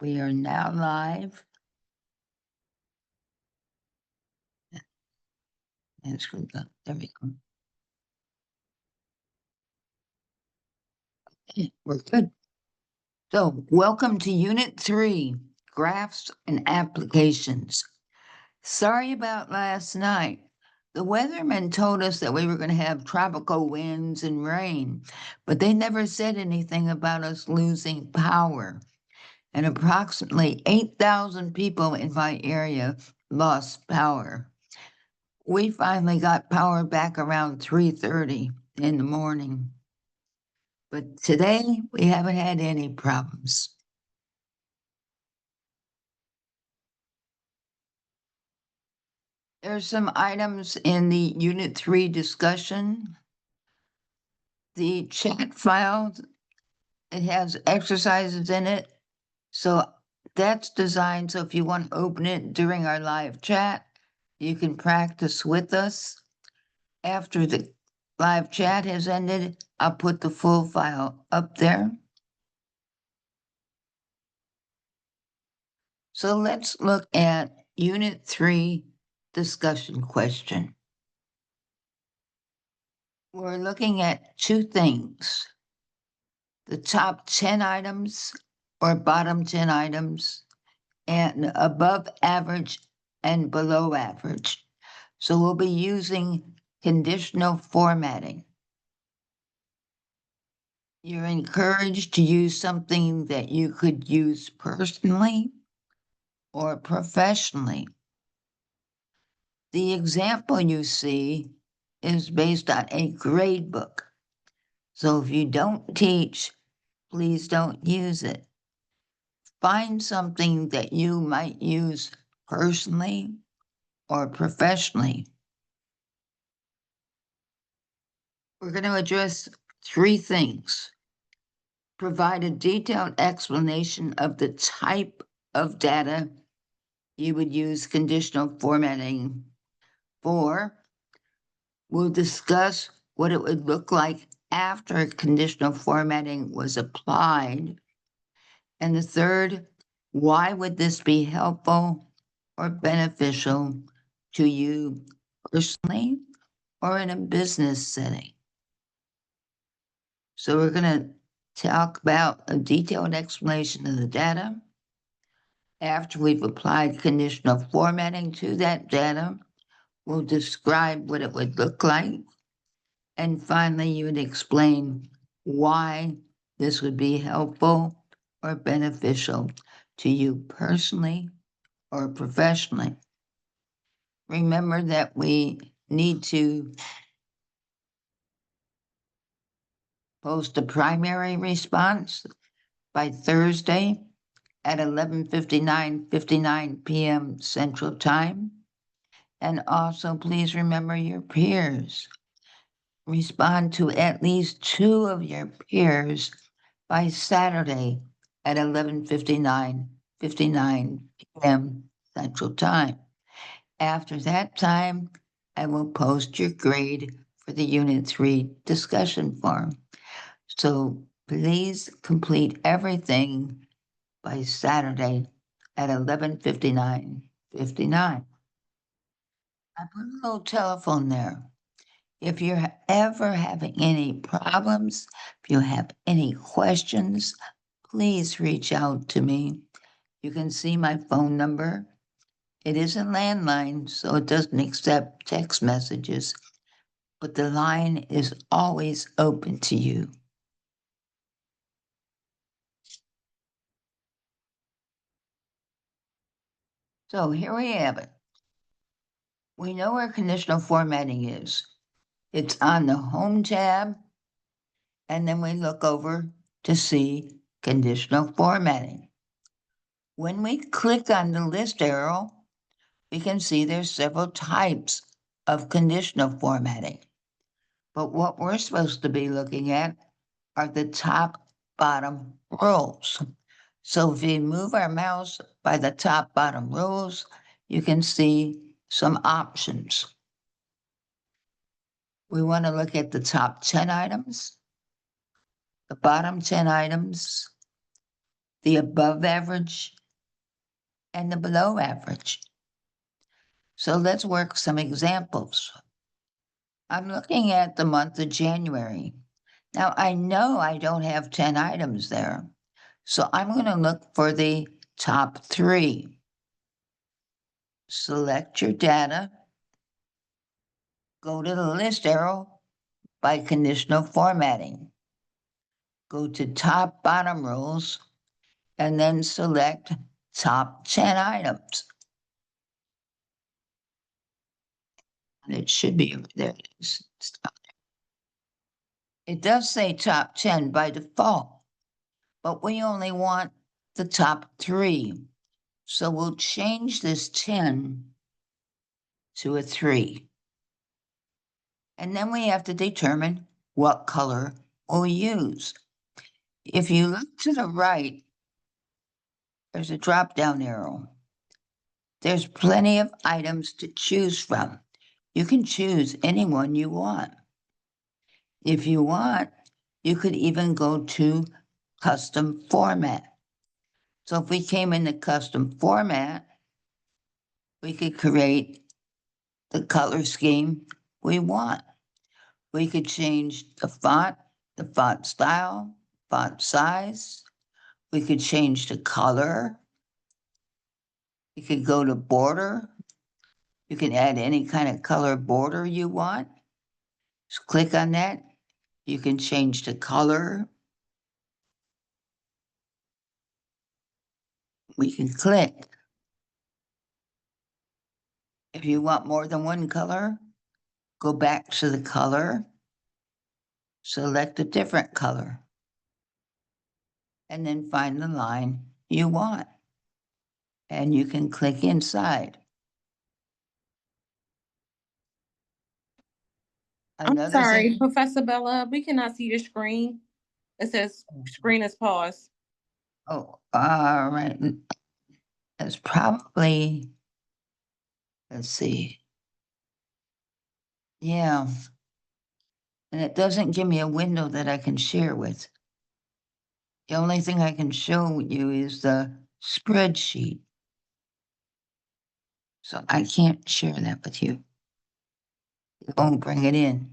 We are now live. And screw that. There we go. Okay, we're good. So, welcome to Unit 3, Graphs and Applications. Sorry about last night. The weathermen told us that we were going to have tropical winds and rain, but they never said anything about us losing power. And approximately 8,000 people in my area lost power. We finally got power back around 3:30 in the morning. But today we haven't had any problems. There's some items in the Unit 3 discussion. The chat file, it has exercises in it. So that's designed so if you want to open it during our live chat, you can practice with us. After the live chat has ended, I'll put the full file up there. So let's look at Unit 3 discussion question. We're looking at two things: the top 10 items or bottom 10 items, and above average and below average. So we'll be using conditional formatting. You're encouraged to use something that you could use personally or professionally. The example you see is based on a grade book. So if you don't teach, please don't use it. Find something that you might use personally or professionally. We're going to address three things. Provide a detailed explanation of the type of data you would use conditional formatting for. We'll discuss what it would look like after conditional formatting was applied. And the third, why would this be helpful or beneficial to you personally or in a business setting? So we're going to talk about a detailed explanation of the data. After we've applied conditional formatting to that data, we'll describe what it would look like. And finally, you would explain why this would be helpful or beneficial to you personally or professionally. Remember that we need to post a primary response by Thursday at 11:59 p.m. Central Time. And also, please remember your peers. Respond to at least two of your peers by Saturday at 11:59 p.m. Central Time. After that time, I will post your grade for the Unit 3 discussion forum. So please complete everything by Saturday at 11:59. I put a little telephone there. If you're ever having any problems, if you have any questions, please reach out to me. You can see my phone number. It is a landline, so it doesn't accept text messages, but the line is always open to you. So here we have it. We know where conditional formatting is. It's on the Home tab, and then we look over to see conditional formatting. When we click on the list arrow, we can see there's several types of conditional formatting. But what we're supposed to be looking at are the top bottom rows. So if we move our mouse by the top bottom rows, you can see some options. We want to look at the top 10 items, the bottom 10 items, the above average, and the below average. So let's work some examples. I'm looking at the month of January. Now, I know I don't have 10 items there, so I'm going to look for the top 3. Select your data, go to the list arrow by conditional formatting. Go to top bottom rows and then select top 10 items. And it should be over there. It is. It does say top 10 by default, but we only want the top 3. So we'll change this 10 to a 3. And then we have to determine what color we'll use. If you look to the right, there's a drop-down arrow. There's plenty of items to choose from. You can choose any one you want. If you want, you could even go to custom format. So if we came into custom format, we could create the color scheme we want. We could change the font style, font size. We could change the color. You could go to border. You can add any kind of color border you want. Just click on that. You can change the color. We can click. If you want more than one color, go back to the color, select a different color, and then find the line you want. And you can click inside. I'm Another sorry, thing, Professor Bella, we cannot see your screen. It says screen is paused. oh, all right. That's probably, let's see. Yeah. And it doesn't give me a window that I can share with. The only thing I can show you is the spreadsheet. So I can't share that with you. It won't bring it in.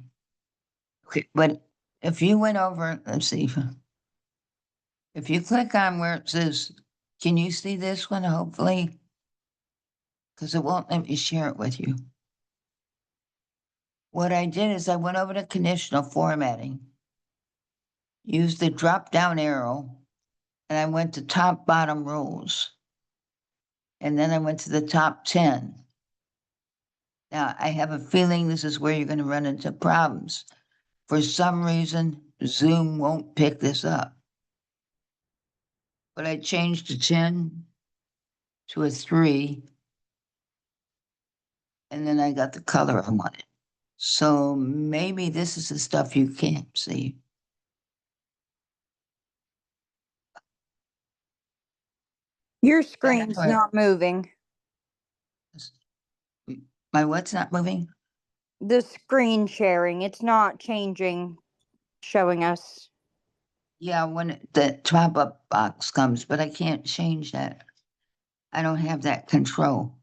Okay, but if you went over, let's see. If you click on where it says, can you see this one, hopefully? Because it won't let me share it with you. What I did is I went over to conditional formatting, used the drop-down arrow, and I went to top bottom rows. And then I went to the top 10. Now, I have a feeling this is where you're going to run into problems. For some reason, Zoom won't pick this up. But I changed the 10 to a 3, and then I got the color I wanted. So maybe this is the stuff you can't see. Your screen's not moving. My what's not moving? The screen sharing, it's not changing, showing us. Yeah, when the pop-up box comes, but I can't change that. I don't have that control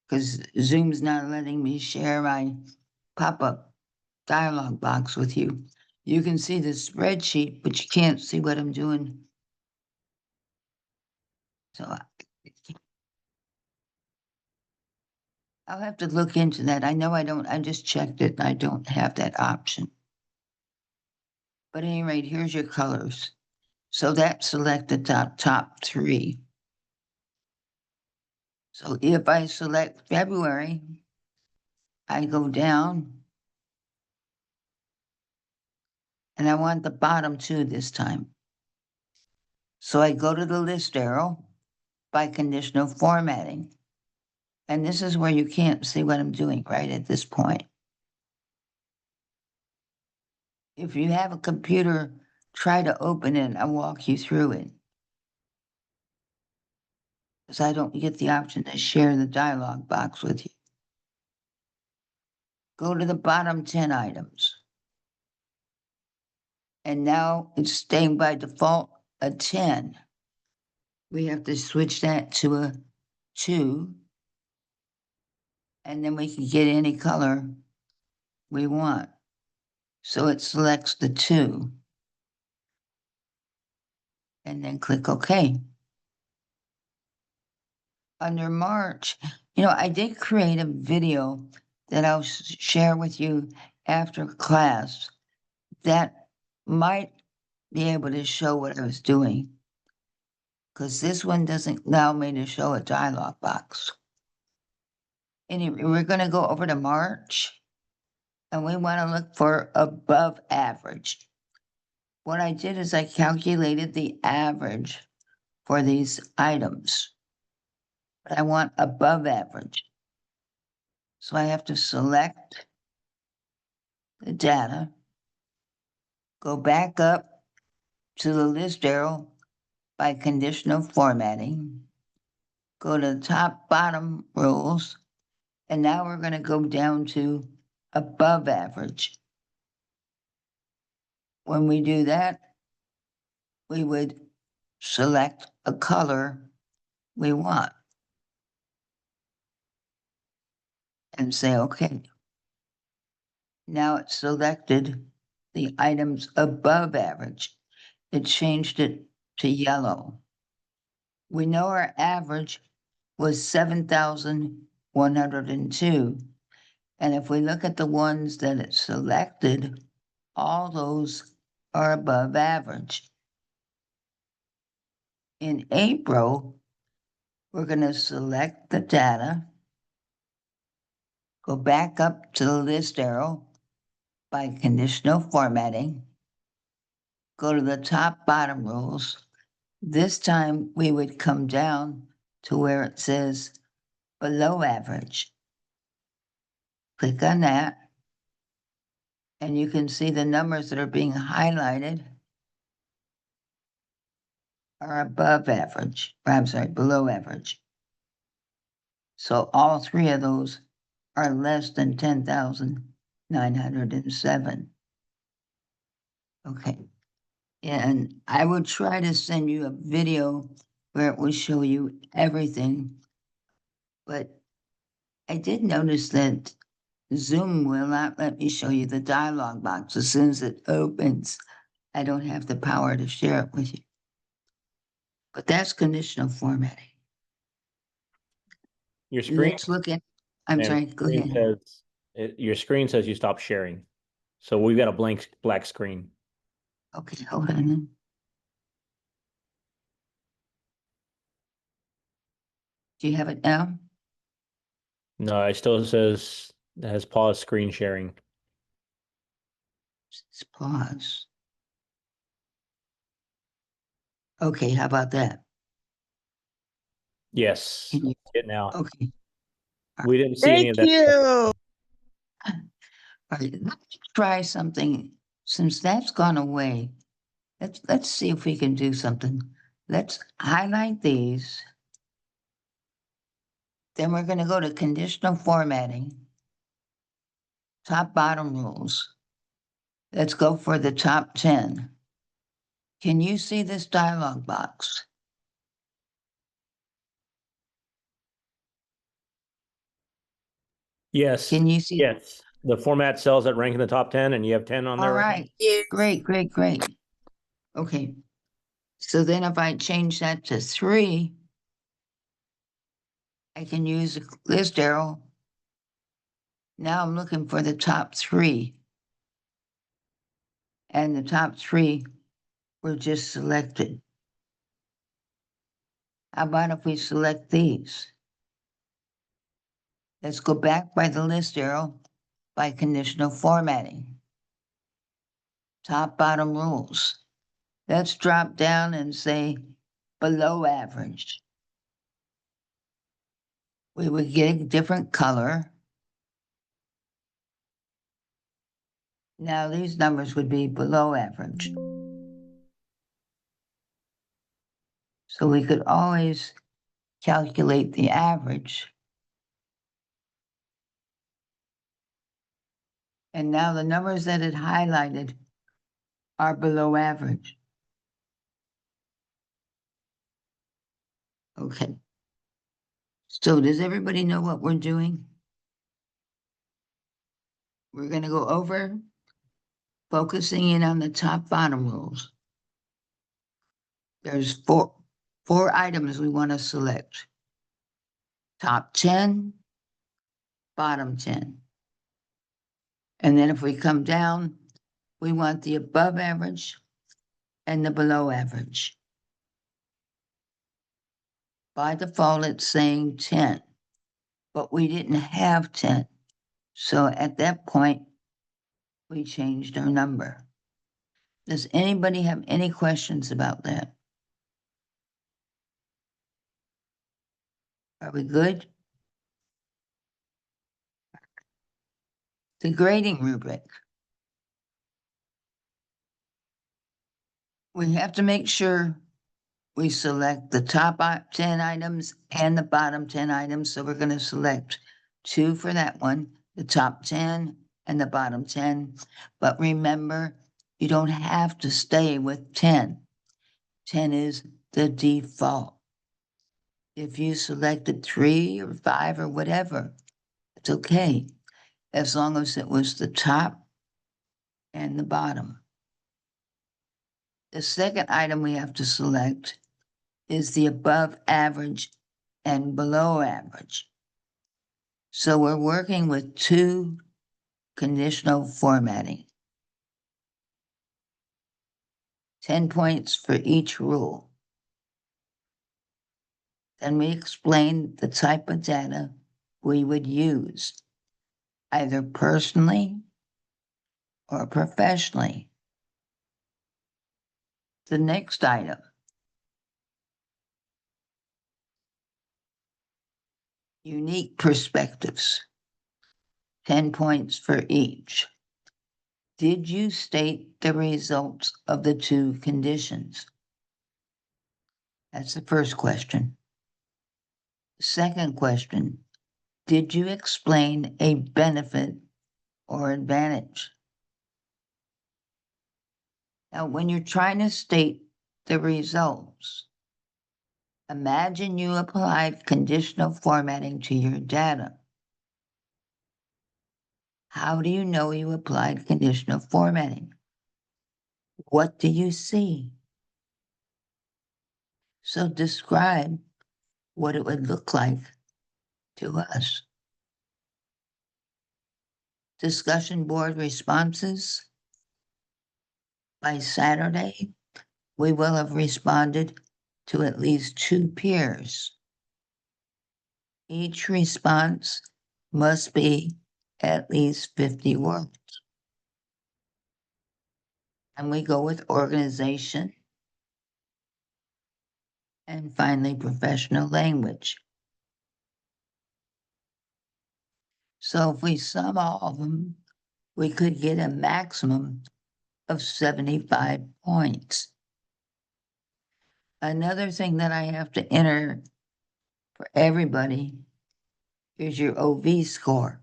because Zoom's not letting me share my pop-up dialog box with you. You can see the spreadsheet, but you can't see what I'm doing. So I'll have to look into that. I know I just checked it and I don't have that option. But at any rate, here's your colors. So that selected the top 3. So if I select February, I go down and I want the bottom 2 this time. So I go to the list arrow by conditional formatting. And this is where you can't see what I'm doing right at this point. If you have a computer, try to open it. I'll walk you through it. Because I don't get the option to share the dialog box with you. Go to the bottom 10 items. And now it's staying by default a 10. we have to switch that to a 2. And then we can get any color we want. So it selects the 2. And then click OK. Under March, I did create a video that I'll share with you after class that might be able to show what I was doing. Because this one doesn't allow me to show a dialog box. Anyway, we're going to go over to March, and we want to look for above average. What I did is I calculated the average for these items, but I want above average. So I have to select the data, go back up to the list arrow by conditional formatting, go to the top bottom rules, and now we're going to go down to above average. When we do that, we would select a color we want and say, okay. Now it's selected the items above average. It changed it to yellow. We know our average was 7,102. And if we look at the ones that it selected, all those are above average. In April, we're going to select the data, go back up to the list arrow by conditional formatting, go to the top bottom rules. This time we would come down to where it says below average. Click on that, and you can see the numbers that are being highlighted are above average, or I'm sorry, below average. So all 3 of those are less than 10,907. Okay. And I will try to send you a video where it will show you everything. But I did notice that Zoom will not let me show you the dialog box. As soon as it opens, I don't have the power to share it with you. But that's conditional formatting. Your screen, Let's look at, I'm ma'am, sorry, go screen ahead. your screen says you stopped sharing. So we've got a black screen. Okay, hold on. Do you have it now? No, it still says it has paused screen sharing. Let's pause. Okay, how about that? Yes, Can you, it now. okay, We didn't see any of that. you. all right, let's try something. Since that's gone away, let's see if we can do something. Let's highlight these. Then we're gonna go to conditional formatting. Top bottom rules. Let's go for the top 10. Can you see this dialog box? Yes, Can you see? yes. The format cells that rank in the top 10 and you have 10 on there. All now? right, great, great, great. Okay, so then if I change that to 3, I can use the list arrow. Now I'm looking for the top 3. And the top 3 were just selected. How about if we select these? Let's go back by the list arrow by conditional formatting. Top bottom rules. Let's drop down and say below average. We would get a different color. Now these numbers would be below average. So we could always calculate the average. And now the numbers that it highlighted are below average. Okay. So does everybody know what we're doing? We're gonna go over focusing in on the top bottom rules. There's four items we want to select. Top 10, bottom 10. And then if we come down, we want the above average and the below average. By default, it's saying 10, but we didn't have 10. So at that point, we changed our number. Does anybody have any questions about that? Are we good? The grading rubric. We have to make sure we select the top 10 items and the bottom 10 items. So we're going to select 2 for that one, the top 10 and the bottom 10. But remember, you don't have to stay with 10. 10 is the default. If you selected 3 or 5 or whatever, it's okay, as long as it was the top and the bottom. The second item we have to select is the above average and below average. So we're working with 2 conditional formatting. 10 points for each rule. Then we explain the type of data we would use, either personally or professionally. The next item. Unique perspectives. 10 points for each. Did you state the results of the 2 conditions? That's the first question. Second question, did you explain a benefit or advantage? Now, when you're trying to state the results, imagine you applied conditional formatting to your data. How do you know you applied conditional formatting? What do you see? So describe what it would look like to us. Discussion board responses. By Saturday, we will have responded to at least 2 peers. Each response must be at least 50 words. And we go with organization. And finally, professional language. So if we sum all of them, we could get a maximum of 75 points. Another thing that I have to enter for everybody is your OV score.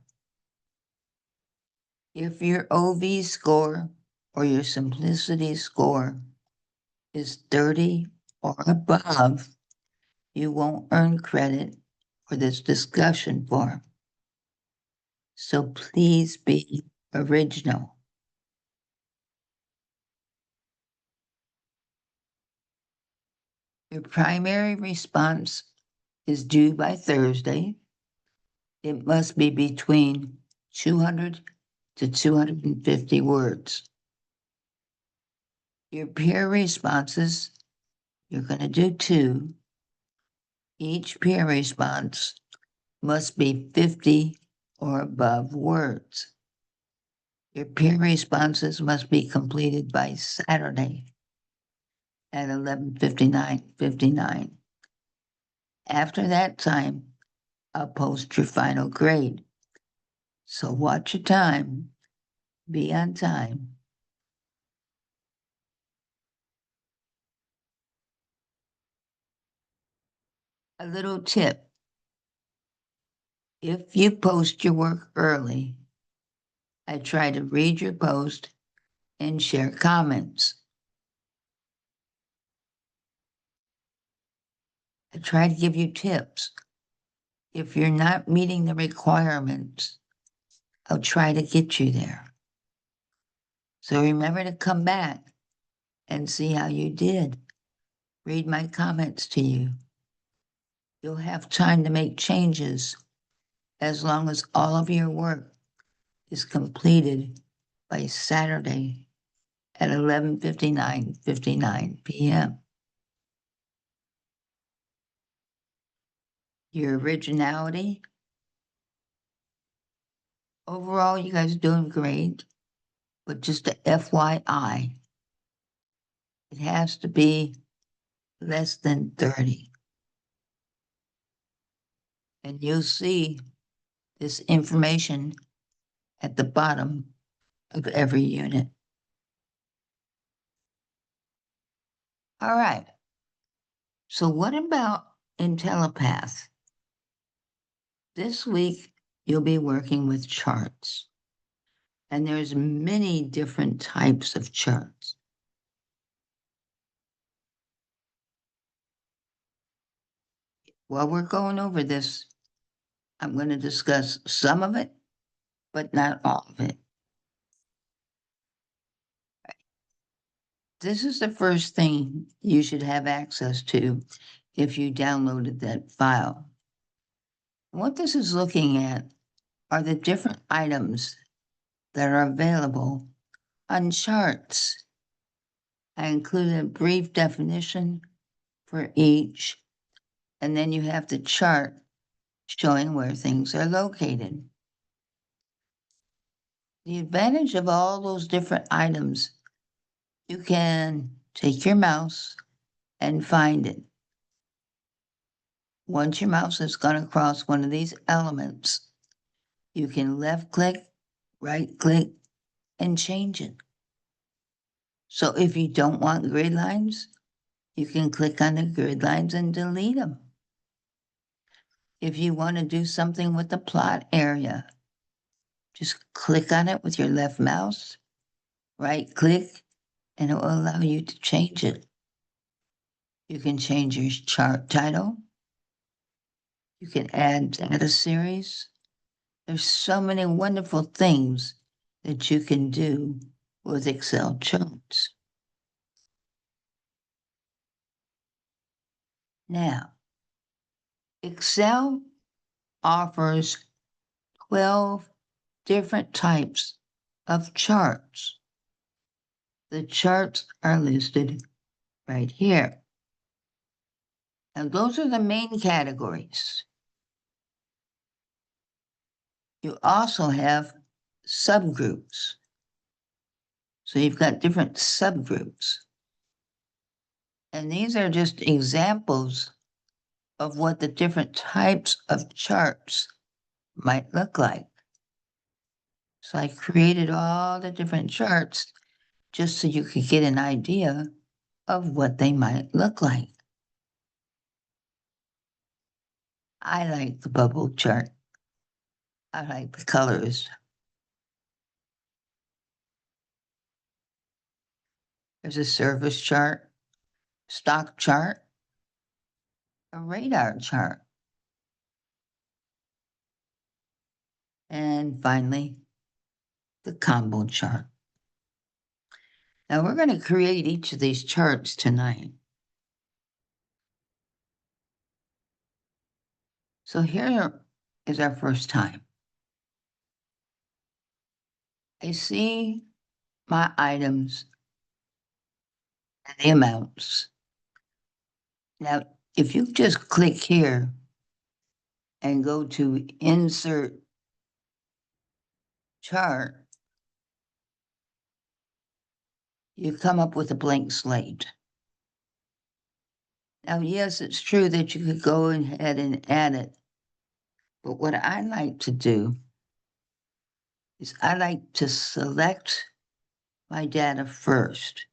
If your OV score or your simplicity score is 30 or above, you won't earn credit for this discussion forum. So please be original. Your primary response is due by Thursday. It must be between 200 to 250 words. Your peer responses, you're going to do 2. Each peer response must be 50 or above words. Your peer responses must be completed by Saturday at 11:59. After that time, I'll post your final grade. So watch your time, be on time. A little tip. If you post your work early, I try to read your post and share comments. I try to give you tips. If you're not meeting the requirements, I'll try to get you there. So remember to come back and see how you did. Read my comments to you. You'll have time to make changes as long as all of your work is completed by Saturday at 11:59 p.m. Your originality. Overall, you guys are doing great, but just a FYI, it has to be less than 30. And you'll see this information at the bottom of every unit. All right. So what about IntelliPath? This week, you'll be working with charts. And there's many different types of charts. While we're going over this, I'm going to discuss some of it, but not all of it. This is the first thing you should have access to if you downloaded that file. What this is looking at are the different items that are available on charts. I included a brief definition for each, and then you have the chart showing where things are located. The advantage of all those different items, you can take your mouse and find it. Once your mouse has gone across one of these elements, you can left click, right click, and change it. So if you don't want grid lines, you can click on the grid lines and delete them. If you want to do something with the plot area, just click on it with your left mouse, right click, and it will allow you to change it. You can change your chart title. You can add data series. There's so many wonderful things that you can do with Excel charts. Now, Excel offers 12 different types of charts. The charts are listed right here. And those are the main categories. You also have subgroups. So you've got different subgroups. And these are just examples of what the different types of charts might look like. So I created all the different charts just so you could get an idea of what they might look like. I like the bubble chart. I like the colors. There's a service chart, stock chart, a radar chart. And finally, the combo chart. Now we're going to create each of these charts tonight. So here is our first time. I see my items and the amounts. Now, if you just click here and go to Insert Chart, you come up with a blank slate. Now, yes, it's true that you could go ahead and add it, but what I like to do is I like to select my data first.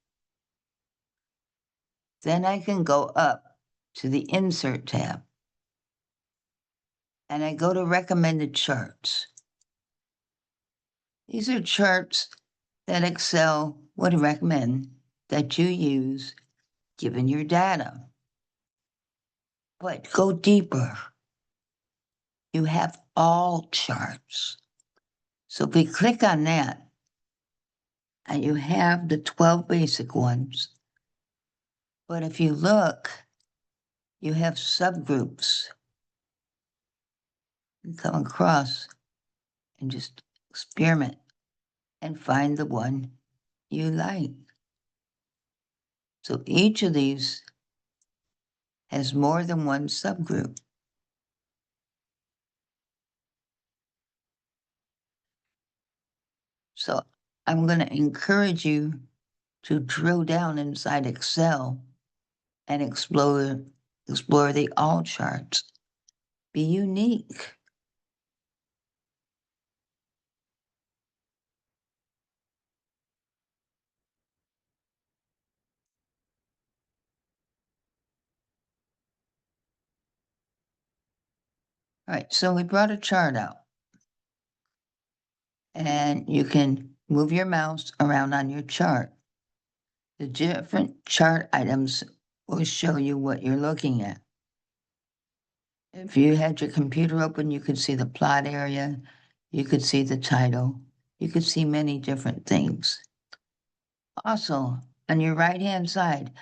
Then I can go up to the Insert tab, and I go to Recommended Charts. These are charts that Excel would recommend that you use given your data. But go deeper. You have all charts. So if we click on that, and you have the 12 basic ones. But if you look, you have subgroups. You come across and just experiment and find the one you like. So each of these has more than one subgroup. So I'm going to encourage you to drill down inside Excel and explore the all charts. Be unique. All right, so we brought a chart out. And you can move your mouse around on your chart. The different chart items will show you what you're looking at. If you had your computer open, you could see the plot area, you could see the title, you could see many different things. Also, on your right-hand side,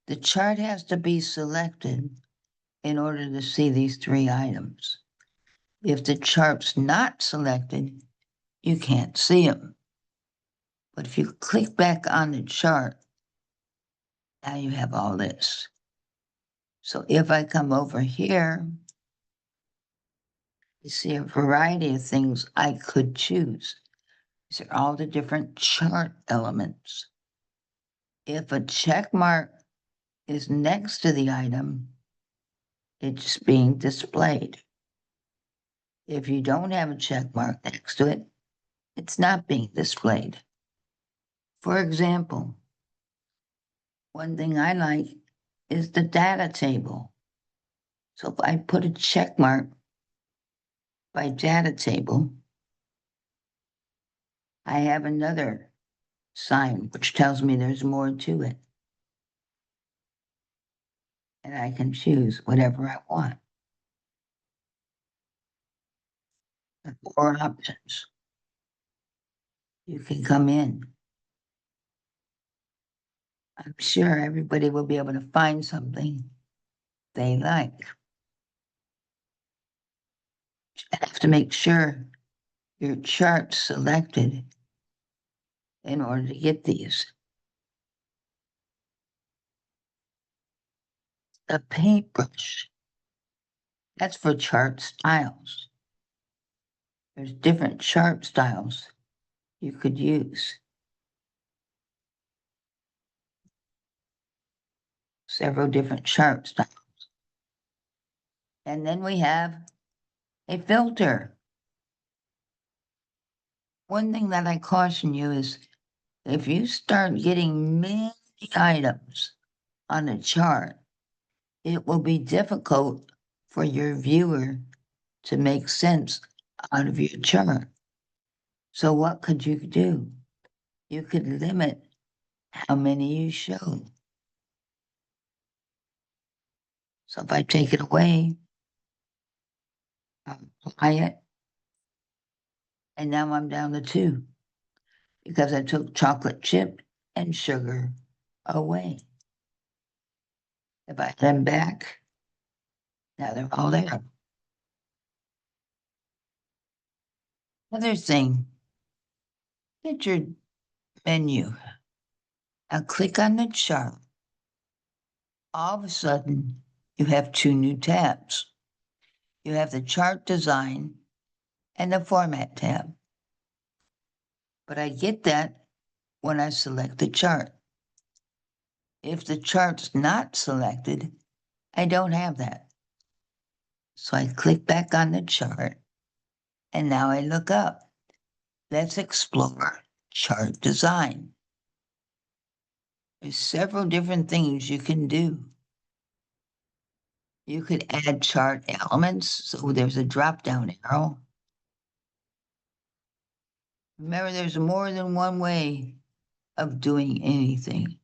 the chart has to be selected in order to see these three items. If the chart's not selected, you can't see them. But if you click back on the chart, now you have all this. So if I come over here, you see a variety of things I could choose. These are all the different chart elements. If a check mark is next to the item, it's being displayed. If you don't have a check mark next to it, it's not being displayed. For example, one thing I like is the data table. So if I put a check mark by data table, I have another sign which tells me there's more to it. And I can choose whatever I want. The 4 options. You can come in. I'm sure everybody will be able to find something they like. You have to make sure your chart's selected in order to get these. A paintbrush. That's for chart styles. There's different chart styles you could use. Several different chart styles. And then we have a filter. One thing that I caution you is if you start getting many items on a chart, it will be difficult for your viewer to make sense out of your chart. So what could you do? You could limit how many you show. So if I take it away, apply it, and now I'm down to 2 because I took chocolate chip and sugar away. If I put them back, now they're all there. Another thing, get your menu. Now click on the chart. All of a sudden, you have 2 new tabs. You have the chart design and the format tab. But I get that when I select the chart. If the chart's not selected, I don't have that. So I click back on the chart and now I look up. Let's explore chart design. There's several different things you can do. You could add chart elements, so there's a drop-down arrow. Remember, there's more than one way of doing anything.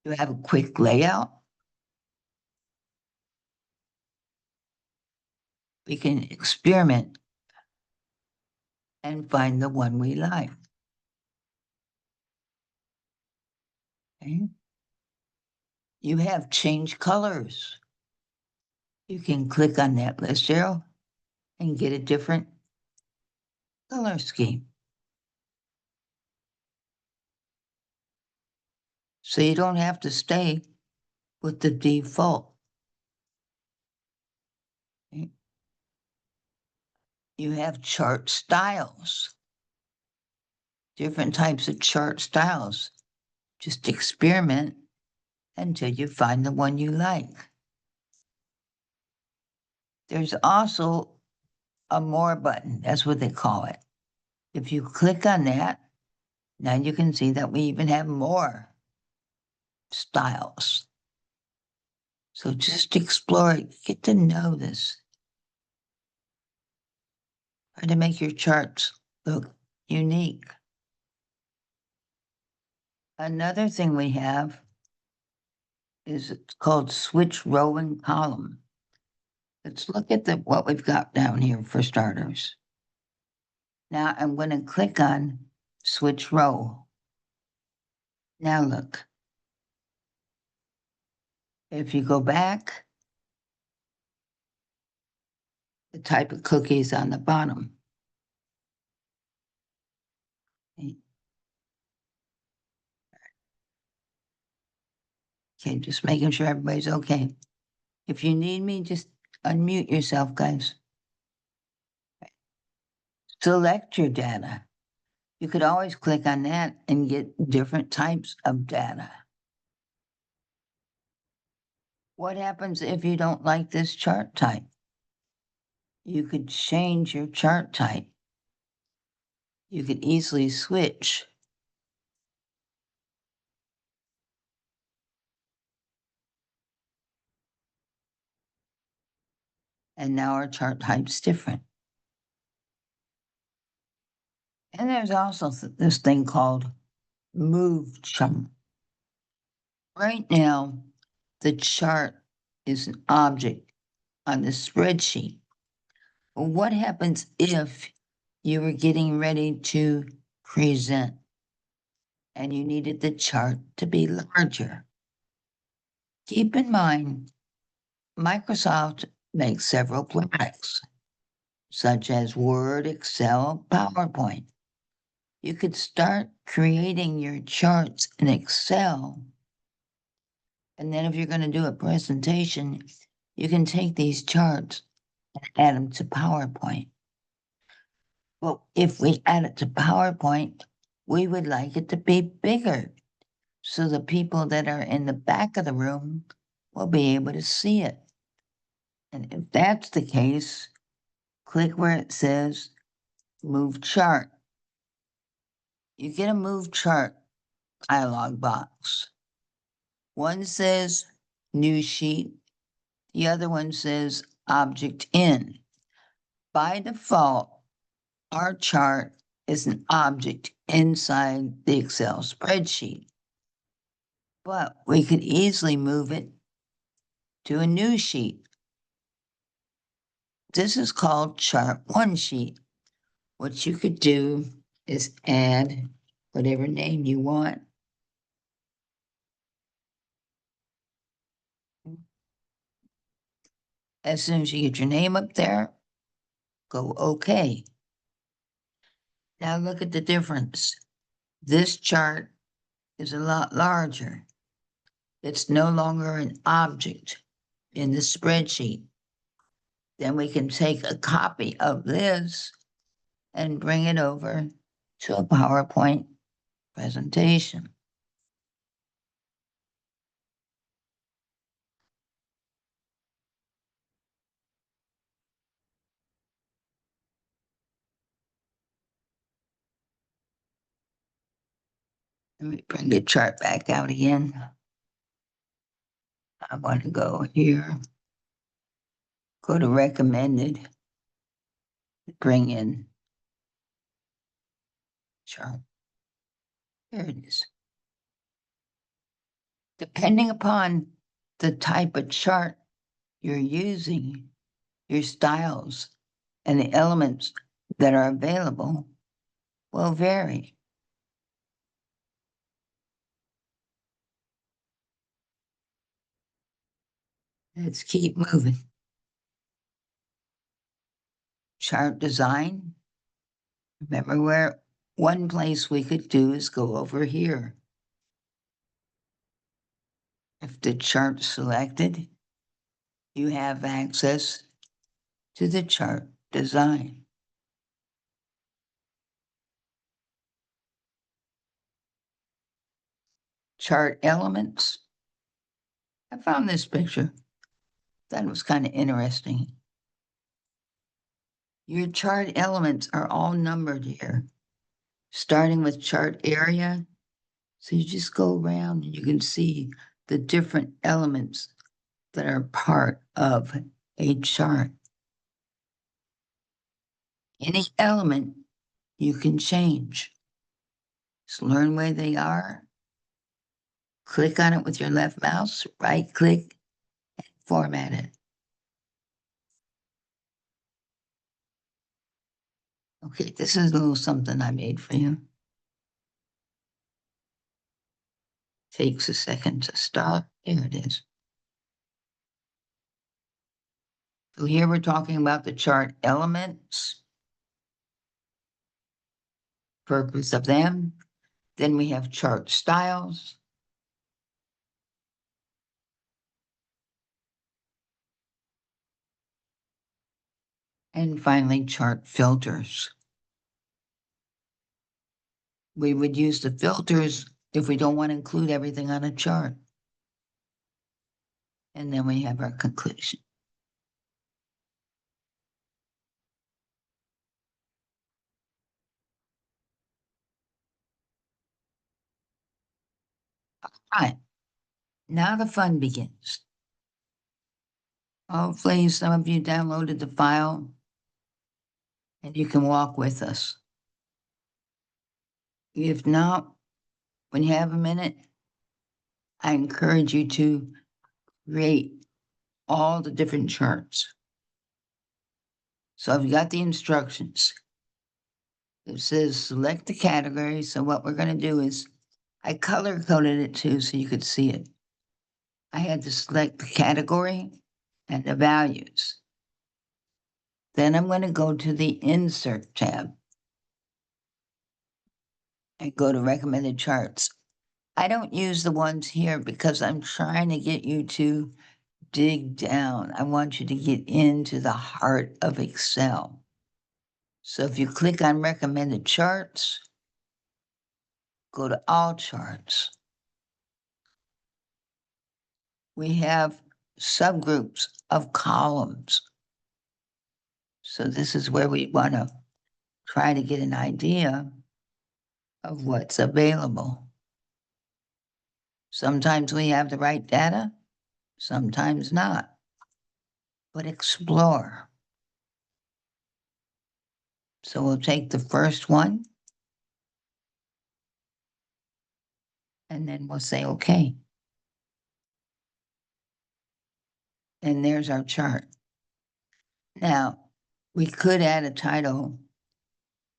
You have a quick layout. We can experiment and find the one we like. Okay. You have change colors. You can click on that list arrow and get a different color scheme. So you don't have to stay with the default. Okay. You have chart styles. Different types of chart styles. Just experiment until you find the one you like. There's also a more button. That's what they call it. If you click on that, now you can see that we even have more styles. So just explore it, get to know this. Try to make your charts look unique. Another thing we have is it's called switch row and column. Let's look at what we've got down here for starters. Now I'm going to click on switch row. Now look. If you go back, the type of cookies on the bottom. Okay, just making sure everybody's okay. If you need me, just unmute yourself, guys. Select your data. You could always click on that and get different types of data. What happens if you don't like this chart type? You could change your chart type. You could easily switch. And now our chart type's different. And there's also this thing called move chart. Right now, the chart is an object on the spreadsheet. Well, what happens if you were getting ready to present and you needed the chart to be larger? Keep in mind, Microsoft makes several products, such as Word, Excel, PowerPoint. You could start creating your charts in Excel. And then if you're going to do a presentation, you can take these charts and add them to PowerPoint. Well, if we add it to PowerPoint, we would like it to be bigger so the people that are in the back of the room will be able to see it. And if that's the case, click where it says Move Chart. You get a Move Chart dialog box. One says New Sheet, the other one says Object In. By default, our chart is an object inside the Excel spreadsheet. But we could easily move it to a new sheet. This is called Chart One Sheet. What you could do is add whatever name you want. As soon as you get your name up there, go OK. Now look at the difference. This chart is a lot larger. It's no longer an object in the spreadsheet. Then we can take a copy of this and bring it over to a PowerPoint presentation. Let me bring the chart back out again. I want to go here, go to recommended, bring in chart. There it is. Depending upon the type of chart you're using, your styles and the elements that are available will vary. Let's keep moving. Chart design. Remember where one place we could do is go over here. If the chart's selected, you have access to the chart design. Chart elements. I found this picture. That was kind of interesting. Your chart elements are all numbered here, starting with chart area. So you just go around and you can see the different elements that are part of a chart. Any element you can change. Just learn where they are. Click on it with your left mouse, right click, and format it. Okay, this is a little something I made for you. Takes a second to start. Here it is. So here we're talking about the chart elements, purpose of them. Then we have chart styles. And finally, chart filters. We would use the filters if we don't want to include everything on a chart. And then we have our conclusion. All right, now the fun begins. Hopefully some of you downloaded the file and you can walk with us. If not, when you have a minute, I encourage you to create all the different charts. So I've got the instructions. It says select the category. So what we're going to do is I color coded it too so you could see it. I had to select the category and the values. Then I'm going to go to the Insert tab and go to Recommended Charts. I don't use the ones here because I'm trying to get you to dig down. I want you to get into the heart of Excel. So if you click on Recommended Charts, go to All Charts. We have subgroups of columns. So this is where we want to try to get an idea of what's available. Sometimes we have the right data, sometimes not. But explore. So we'll take the first one and then we'll say, okay. And there's our chart. Now, we could add a title.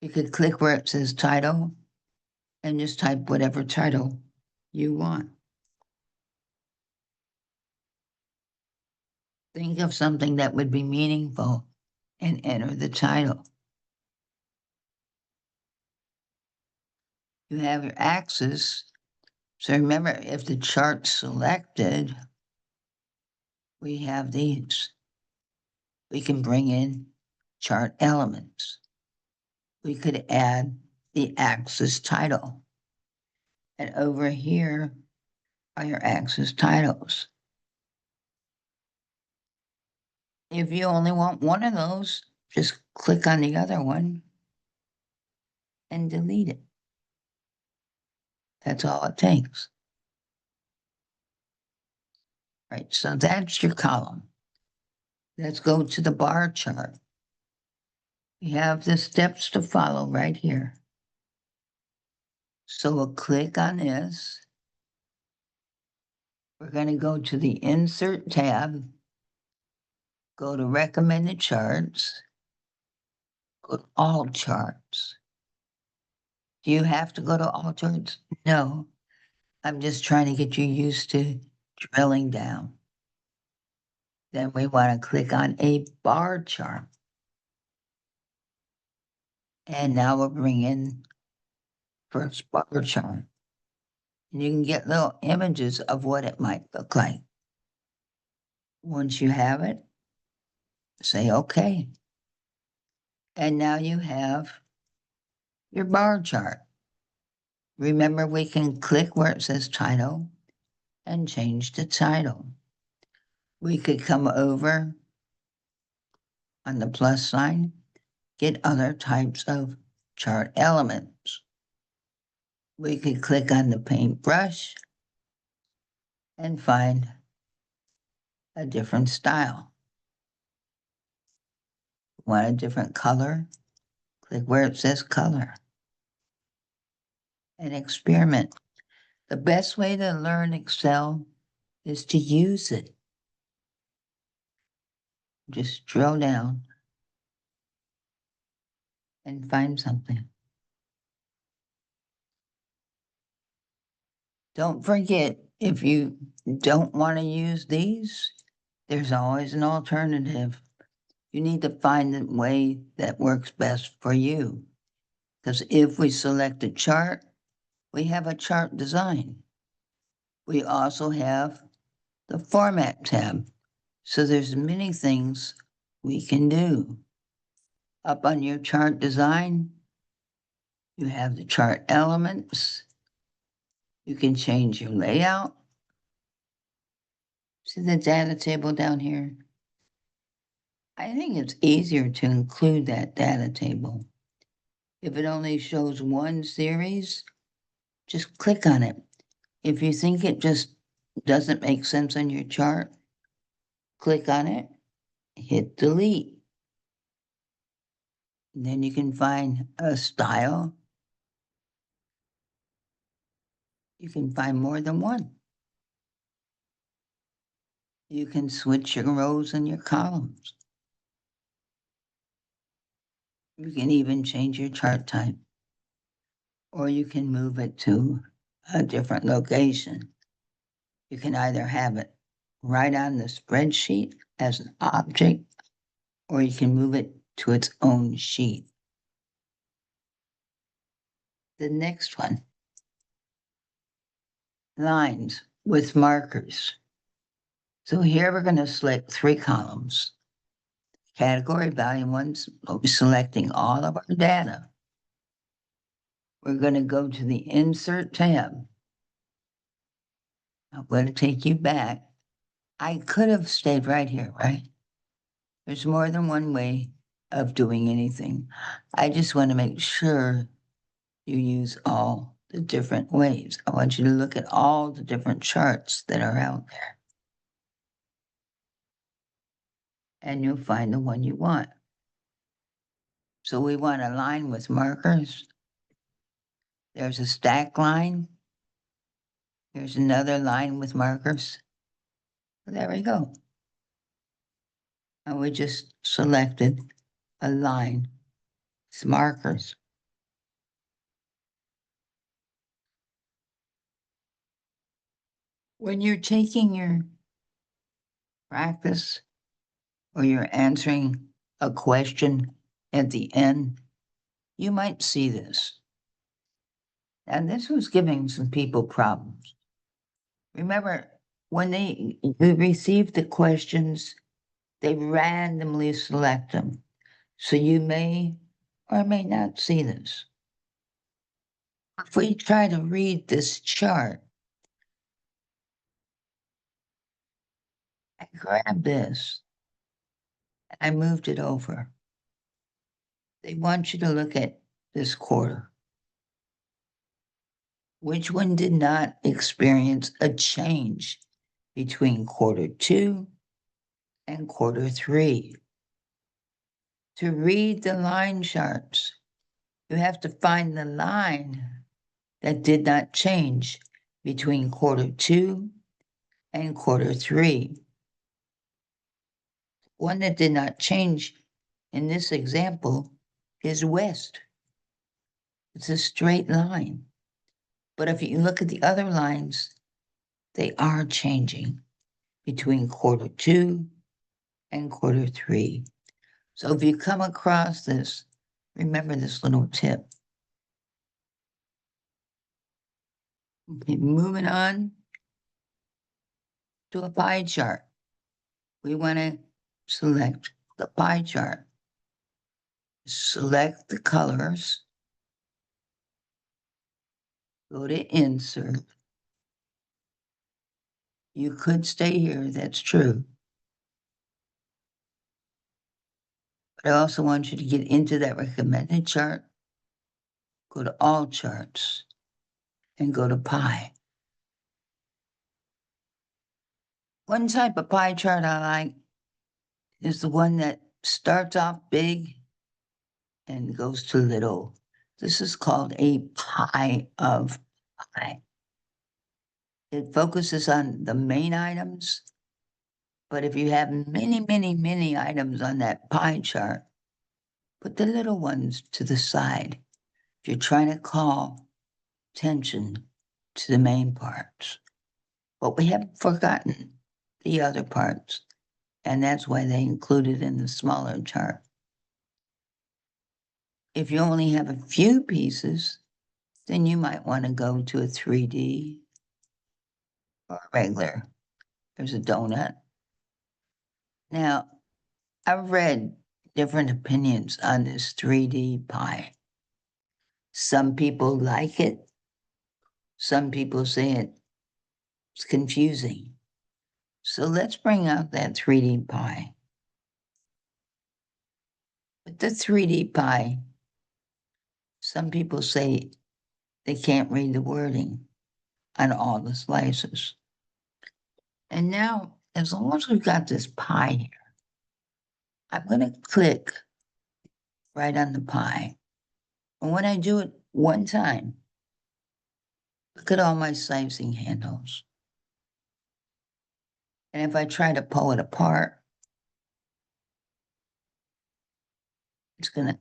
You could click where it says title and just type whatever title you want. Think of something that would be meaningful and enter the title. You have your axis. So remember, if the chart's selected, we have these. We can bring in chart elements. We could add the axis title. And over here are your axis titles. If you only want one of those, just click on the other one and delete it. That's all it takes. Right, so that's your column. Let's go to the bar chart. We have the steps to follow right here. So we'll click on this. We're gonna go to the Insert tab, go to Recommended Charts, go to All Charts. Do you have to go to All Charts? No. I'm just trying to get you used to drilling down. Then we want to click on a bar chart. And now we'll bring in first bar chart. And you can get little images of what it might look like. Once you have it, say okay. And now you have your bar chart. Remember, we can click where it says title and change the title. We could come over on the plus sign, get other types of chart elements. We could click on the paintbrush and find a different style. Want a different color? Click where it says color. And experiment. The best way to learn Excel is to use it. Just drill down and find something. Don't forget, if you don't want to use these, there's always an alternative. You need to find the way that works best for you. Because if we select a chart, we have a chart design. We also have the Format tab. So there's many things we can do. Up on your chart design, you have the chart elements. You can change your layout. See the data table down here? I think it's easier to include that data table. If it only shows one series, just click on it. If you think it just doesn't make sense on your chart, click on it, hit delete. And then you can find a style. You can find more than one. You can switch your rows and your columns. You can even change your chart type. Or you can move it to a different location. You can either have it right on the spreadsheet as an object, or you can move it to its own sheet. The next one, lines with markers. So here we're going to select 3 columns. Category value ones, we'll be selecting all of our data. We're going to go to the Insert tab. I'm going to take you back. I could have stayed right here, right? There's more than one way of doing anything. I just want to make sure you use all the different ways. I want you to look at all the different charts that are out there. And you'll find the one you want. So we want a line with markers. There's a stack line. Here's another line with markers. There we go. And we just selected a line with markers. When you're taking your practice or you're answering a question at the end, you might see this. And this was giving some people problems. Remember, when they receive the questions, they randomly select them. So you may or may not see this. If we try to read this chart, I grabbed this, I moved it over. They want you to look at this quarter. Which one did not experience a change between quarter 2 and quarter 3? To read the line charts, you have to find the line that did not change between quarter 2 and quarter 3. One that did not change in this example is west. It's a straight line. But if you look at the other lines, they are changing between quarter 2 and quarter 3. So if you come across this, remember this little tip. Okay, moving on to a pie chart. We want to select the pie chart. Select the colors. Go to insert. You could stay here, that's true. But I also want you to get into that recommended chart. Go to all charts and go to pie. One type of pie chart I like is the one that starts off big and goes to little. This is called a pie of pie. It focuses on the main items, but if you have many, many, many items on that pie chart, put the little ones to the side. If you're trying to call attention to the main parts. But we haven't forgotten the other parts, and that's why they included in the smaller chart. If you only have a few pieces, then you might want to go to a 3D or a regular. There's a donut. Now, I've read different opinions on this 3D pie. Some people like it. Some people say it's confusing. So let's bring out that 3D pie. With the 3D pie, some people say they can't read the wording on all the slices. And now, as long as we've got this pie here, I'm going to click right on the pie. And when I do it one time, look at all my slicing handles. And if I try to pull it apart, it's going to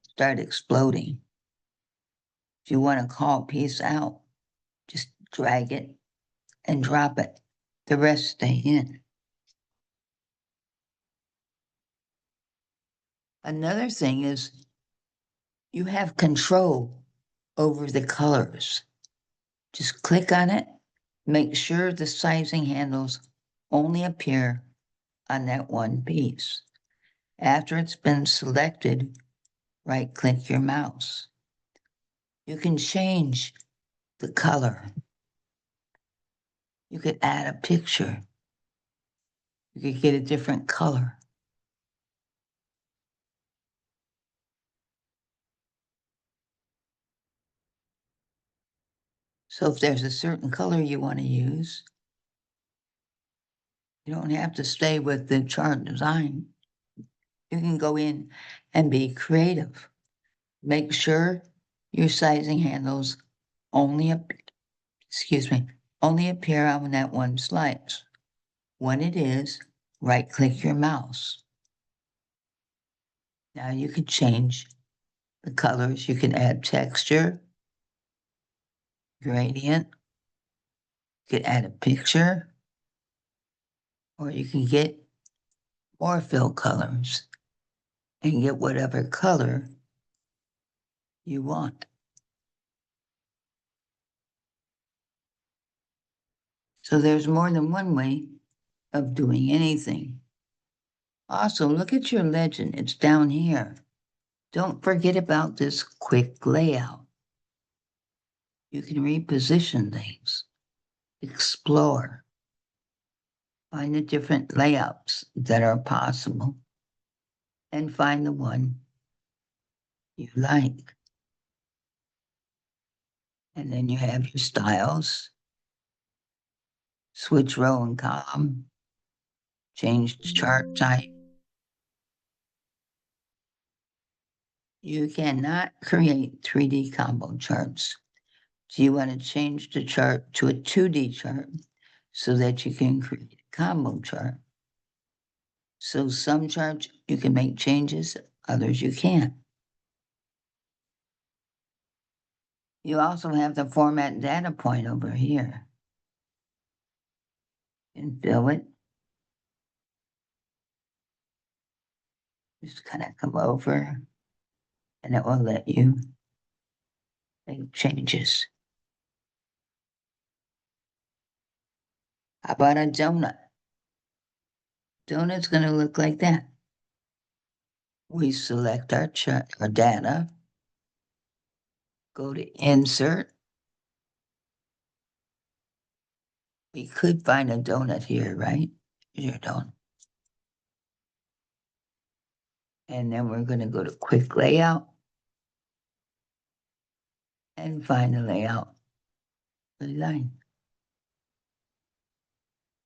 start exploding. If you want to call a piece out, just drag it and drop it. The rest stay in. Another thing is you have control over the colors. Just click on it, make sure the sizing handles only appear on that one piece. After it's been selected, right-click your mouse. You can change the color. You could add a picture. You could get a different color. So if there's a certain color you want to use, you don't have to stay with the chart design. You can go in and be creative. Make sure your sizing handles only appear on that one slice. When it is, right-click your mouse. Now you can change the colors. You can add texture, gradient. You could add a picture, or you can get more fill colors and get whatever color you want. So there's more than one way of doing anything. Also, look at your legend. It's down here. Don't forget about this quick layout. You can reposition things, explore, find the different layouts that are possible, and find the one you like. And then you have your styles, switch row and column, change the chart type. You cannot create 3D combo charts. So you want to change the chart to a 2D chart. so that you can create a combo chart. So some charts you can make changes, others you can't. You also have the format data point over here. And fill it. Just kind of come over and it will let you make changes. How about a donut? Donut's gonna look like that. We select our chart, our data, go to insert. We could find a donut here, right? Here's your donut. And then we're gonna go to quick layout and find the layout of the line.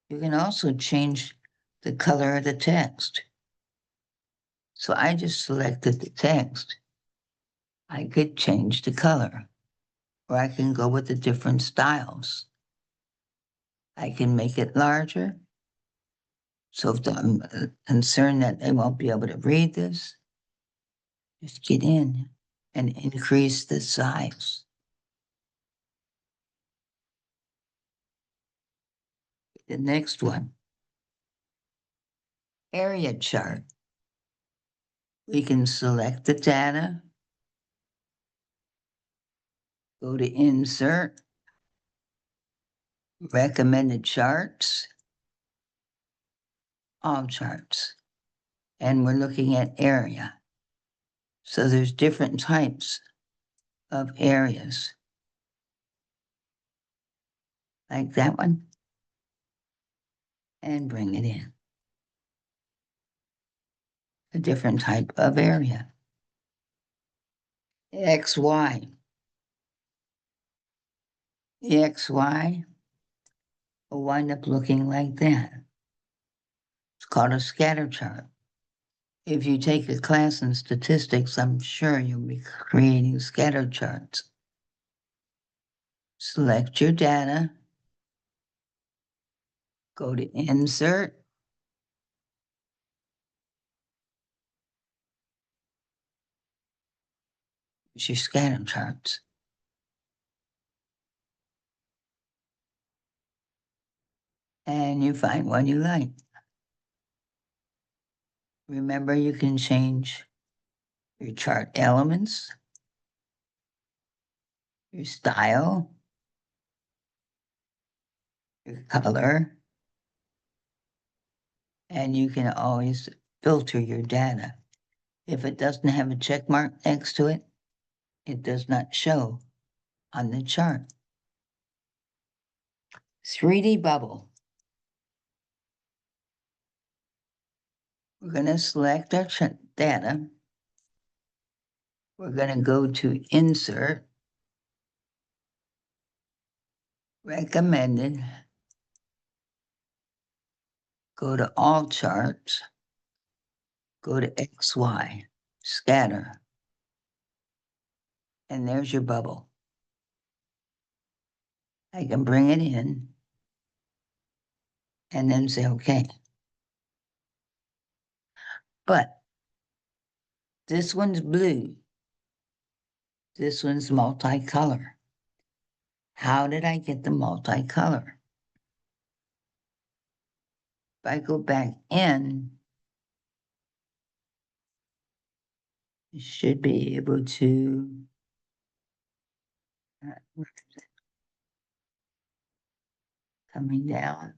You can also change the color of the text. So I just selected the text. I could change the color, or I can go with the different styles. I can make it larger. So if I'm concerned that they won't be able to read this, just get in and increase the size. The next one, area chart. We can select the data, go to insert, recommended charts, all charts, and we're looking at area. So there's different types of areas. Like that one. And bring it in. A different type of area. XY. The XY will wind up looking like that. It's called a scatter chart. If you take a class in statistics, I'm sure you'll be creating scatter charts. Select your data, go to insert, it's your scatter charts. And you find one you like. Remember, you can change your chart elements, your style, your color, and you can always filter your data. If it doesn't have a check mark next to it, it does not show on the chart. 3D bubble. We're going to select our data. We're going to go to insert, recommended, go to all charts, go to XY, scatter, and there's your bubble. I can bring it in and then say, okay. But this one's blue. This one's multicolor. How did I get the multicolor? If I go back in, you should be able to, where is it? Coming down.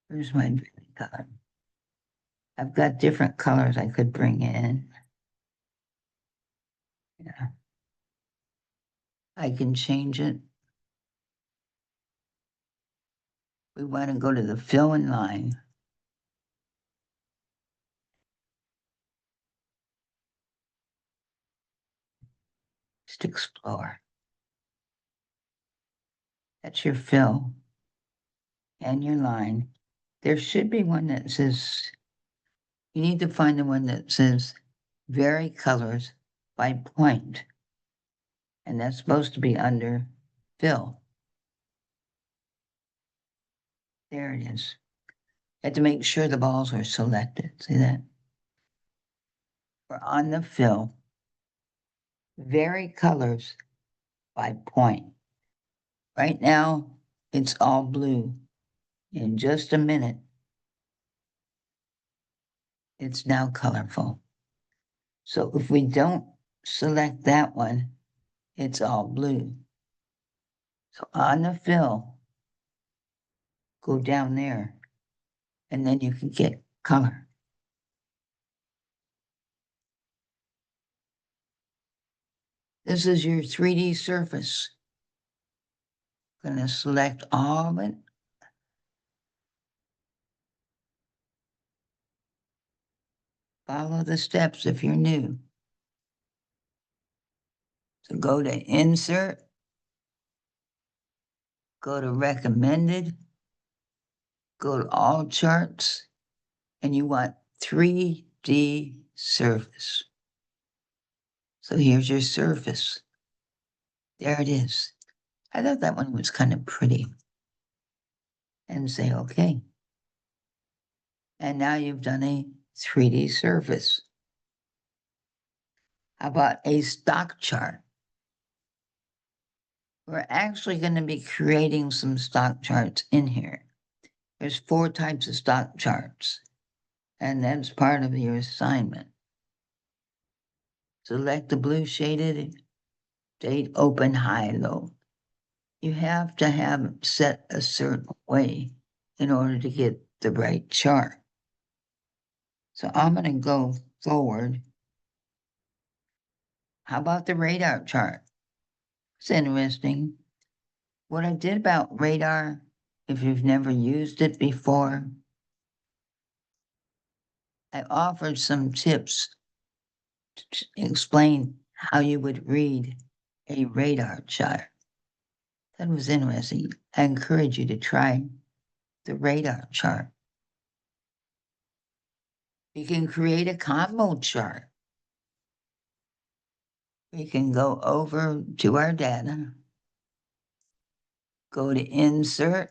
Where's my color? I've got different colors I could bring in. Yeah. I can change it. We want to go to the fill in line. Just explore. That's your fill and your line. There should be one that says, you need to find the one that says vary colors by point. And that's supposed to be under fill. There it is. Had to make sure the balls are selected. See that? We're on the fill. Vary colors by point. Right now, it's all blue. In just a minute, it's now colorful. So if we don't select that one, it's all blue. So on the fill, go down there, and then you can get color. This is your 3D surface. Gonna select all of it. Follow the steps if you're new. So go to Insert, go to Recommended, go to All Charts, and you want 3D Surface. So here's your surface. There it is. I thought that one was kind of pretty. And say, okay. And now you've done a 3D surface. How about a stock chart? We're actually going to be creating some stock charts in here. There's 4 types of stock charts, and that's part of your assignment. Select the blue shaded date, open, high, low. You have to have it set a certain way in order to get the right chart. So I'm going to go forward. How about the radar chart? It's interesting. What I did about radar, if you've never used it before, I offered some tips to explain how you would read a radar chart. That was interesting. I encourage you to try the radar chart. You can create a combo chart. We can go over to our data, go to Insert,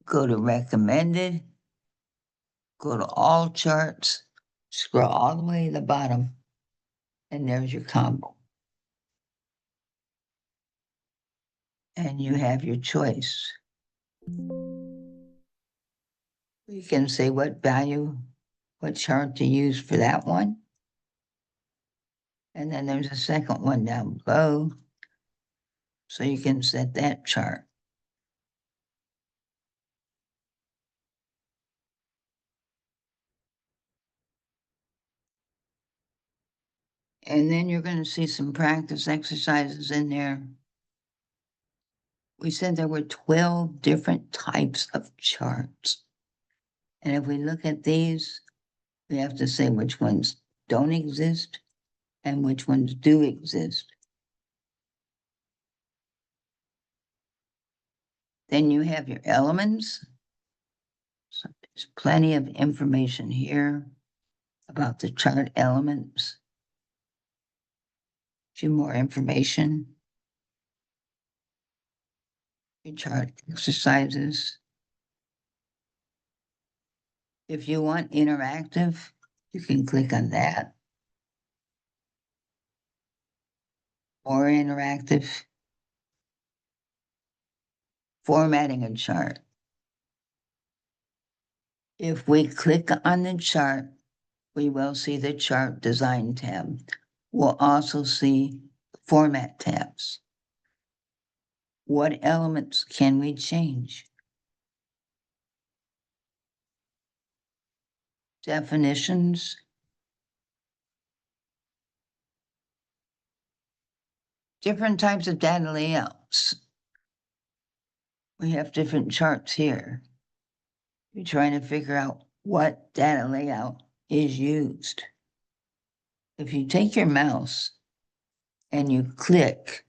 go to Recommended, go to All Charts, scroll all the way to the bottom, and there's your combo. And you have your choice. You can say what value, what chart to use for that one. And then there's a second one down below. So you can set that chart. And then you're going to see some practice exercises in there. We said there were 12 different types of charts. And if we look at these, we have to say which ones don't exist and which ones do exist. Then you have your elements. So there's plenty of information here about the chart elements. A few more information. Your chart exercises. If you want interactive, you can click on that. More interactive. Formatting a chart. If we click on the chart, we will see the Chart Design tab. We'll also see Format tabs. What elements can we change? Definitions. Different types of data layouts. We have different charts here. You're trying to figure out what data layout is used. If you take your mouse and you click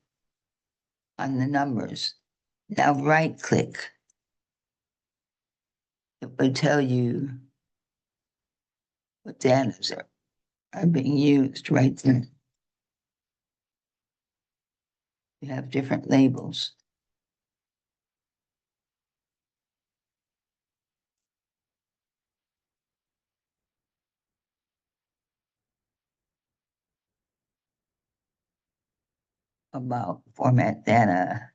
on the numbers, now right click, it would tell you what data are being used right there. You have different labels. About format data.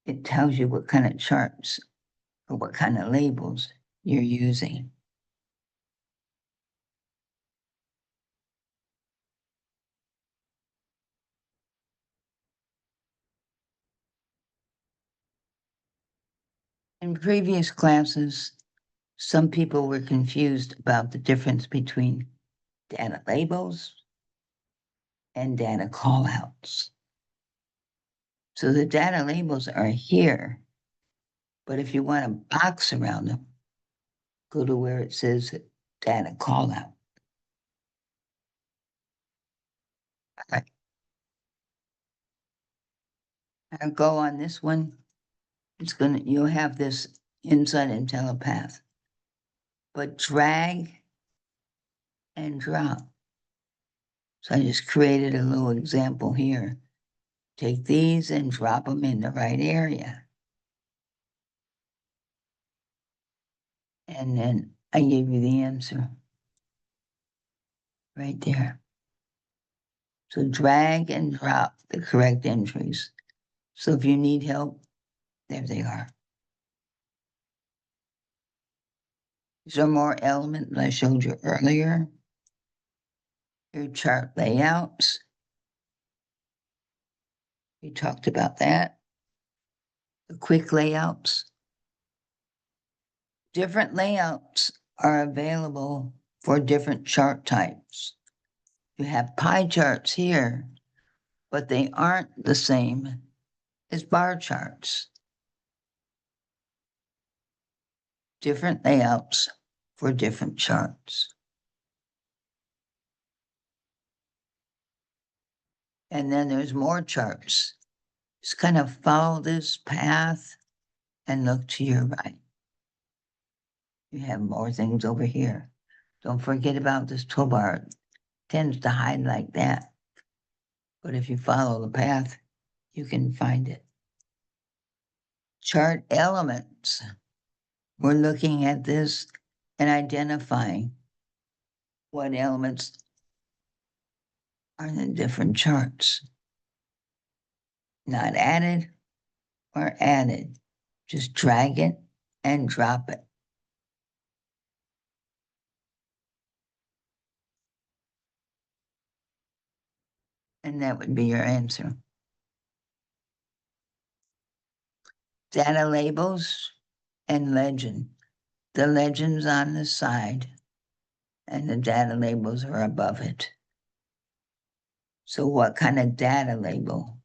It tells you what kind of charts or what kind of labels you're using. In previous classes, some people were confused about the difference between data labels and data callouts. So the data labels are here, but if you want a box around them, go to where it says data callout. Okay. I'll go on this one. You'll have this inside IntelliPath, but drag and drop. So I just created a little example here. Take these and drop them in the right area. And then I give you the answer right there. So drag and drop the correct entries. So if you need help, there they are. These are more elements that I showed you earlier. Your chart layouts. We talked about that. The quick layouts. Different layouts are available for different chart types. You have pie charts here, but they aren't the same as bar charts. Different layouts for different charts. And then there's more charts. Just kind of follow this path and look to your right. You have more things over here. Don't forget about this toolbar. It tends to hide like that. But if you follow the path, you can find it. Chart elements. We're looking at this and identifying what elements are in the different charts. Not added or added. Just drag it and drop it. And that would be your answer. Data labels and legend. The legend's on the side and the data labels are above it. So what kind of data label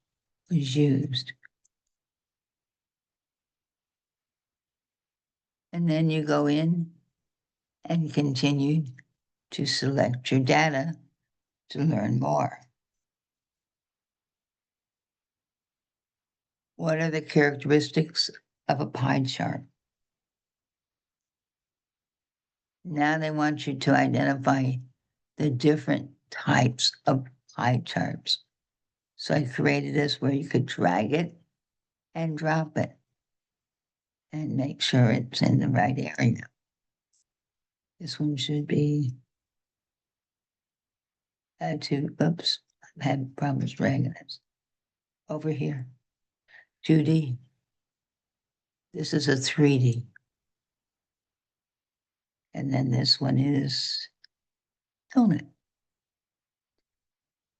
was used? And then you go in and continue to select your data to learn more. What are the characteristics of a pie chart? Now they want you to identify the different types of pie charts. So I created this where you could drag it and drop it and make sure it's in the right area. This one should be oops, I've had problems dragging this. Over here, 2D. This is a 3D. And then this one is donut.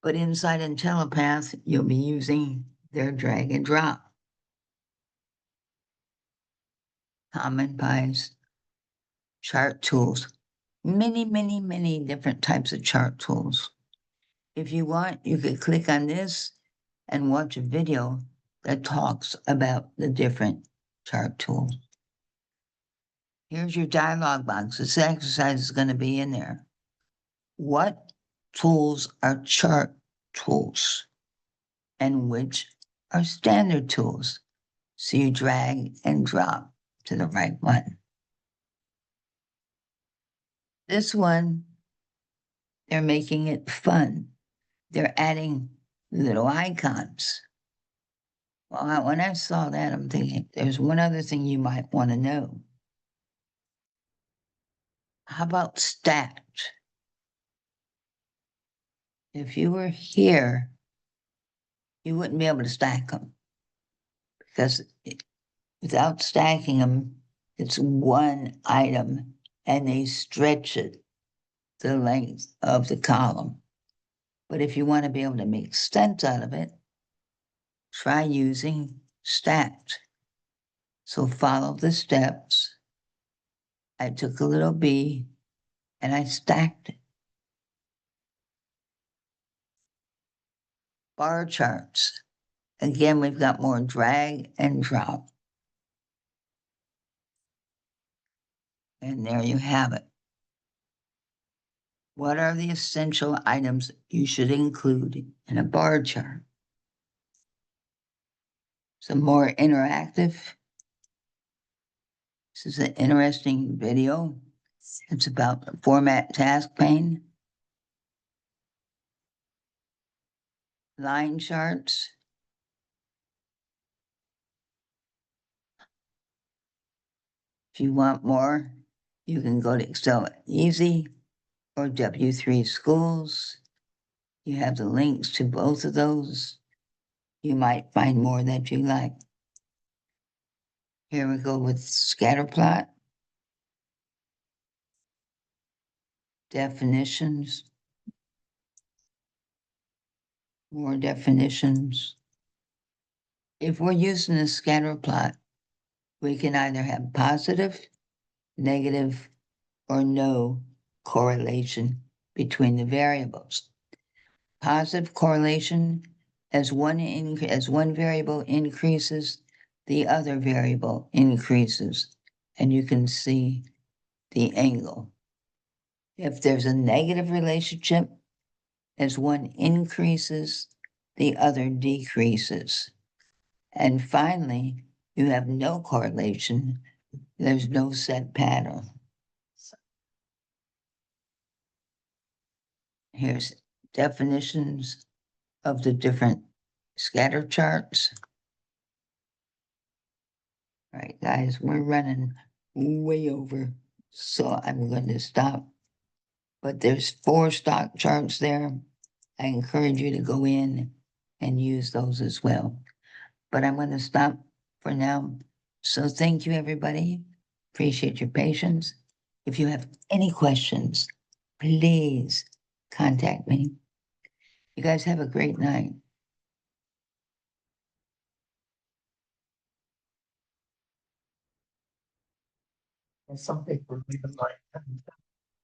But inside IntelliPath, you'll be using their drag and drop. Common pies, chart tools, many, many, many different types of chart tools. If you want, you could click on this and watch a video that talks about the different chart tools. Here's your dialog box. This exercise is going to be in there. What tools are chart tools and which are standard tools? So you drag and drop to the right one. This one, they're making it fun. they're adding little icons. Well, when I saw that, I'm thinking, there's one other thing you might want to know. How about stacked? If you were here, you wouldn't be able to stack them. Because without stacking them, it's one item and they stretch it the length of the column. But if you want to be able to make sense out of it, try using stacked. So follow the steps. I took a little B and I stacked it. Bar charts. Again, we've got more drag and drop. And there you have it. What are the essential items you should include in a bar chart? Some more interactive. This is an interesting video. It's about the format task pane. Line charts. If you want more, you can go to Excel Easy or W3 Schools. You have the links to both of those. You might find more that you like. Here we go with scatter plot. Definitions. More definitions. If we're using a scatter plot, we can either have positive, negative, or no correlation between the variables. Positive correlation, as one variable increases, the other variable increases, and you can see the angle. If there's a negative relationship, as one increases, the other decreases. And finally, you have no correlation. There's no set pattern. Here's definitions of the different scatter charts. All right, guys, we're running way over, so I'm going to stop. But there's 4 stock charts there. I encourage you to go in and use those as well. But I'm going to stop for now. So thank you, everybody. Appreciate your patience. If you have any questions, please contact me. You guys have a great night. And some people leave at like